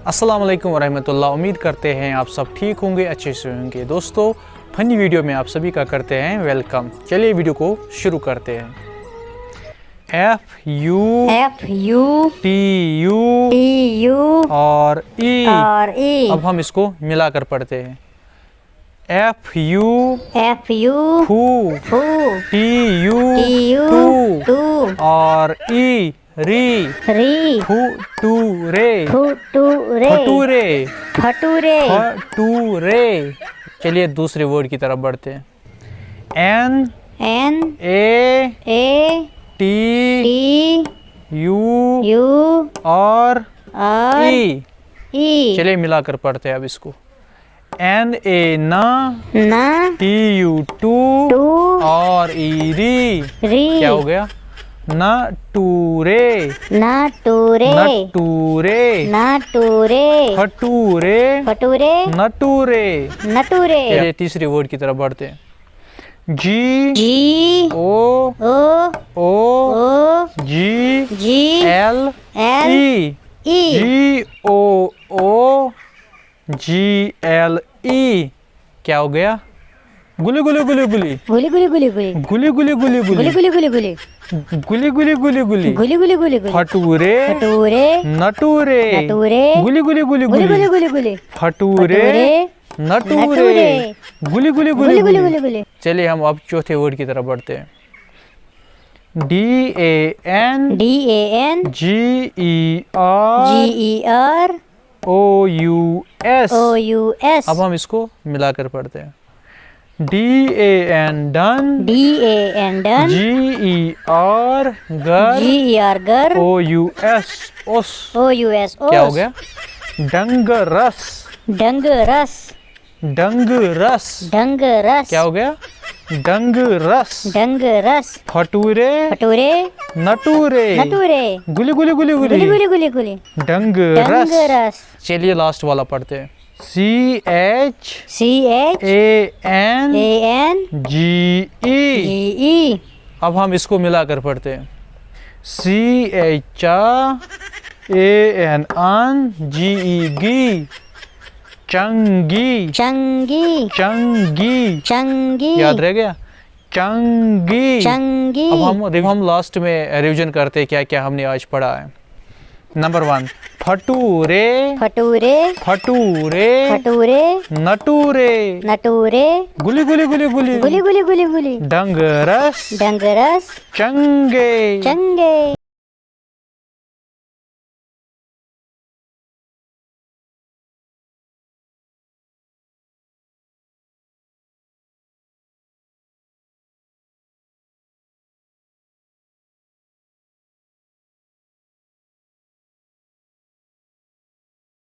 अस्सलाम वालेकुम वरहमतुल्लाह। उम्मीद करते हैं आप सब ठीक होंगे, अच्छे से होंगे। दोस्तों, फनी वीडियो में आप सभी का करते हैं वेलकम। चलिए वीडियो को शुरू करते हैं। FU TU और E। अब हम इसको मिलाकर पढ़ते हैं। FU फू TU टू और E री फटूरे। चलिए दूसरे वर्ड की तरफ बढ़ते हैं। N A T U और E। चलिए मिलाकर पढ़ते हैं अब इसको। NA ना TU टू और E री। क्या हो गया? नटूरे फटूरे नटूरे। चलिए तीसरी वर्ड की तरफ बढ़ते हैं। G O G L E GOOGLE। क्या हो गया? गुली फटूरे नटूरे फटूरे नटूरे गुली। चलिए हम अब चौथे वर्ड की तरफ बढ़ते हैं। DAN GER OUS। अब हम इसको मिलाकर पढ़ते हैं। DAN डन GER गर OUS। क्या हो गया? डंगरस। क्या हो गया? डंगरस। फटूरे नटूरे गुली डंगरस। चलिए लास्ट वाला पढ़ते हैं। CHANGE। अब हम इसको मिलाकर पढ़ते हैं। CHANGE चंगी। याद रह गया? चंगी। अब हम लास्ट में रिवीजन करते हैं क्या क्या हमने आज पढ़ा है। नंबर 1 फटूरे नटूरे गुली डंगरस चंगे।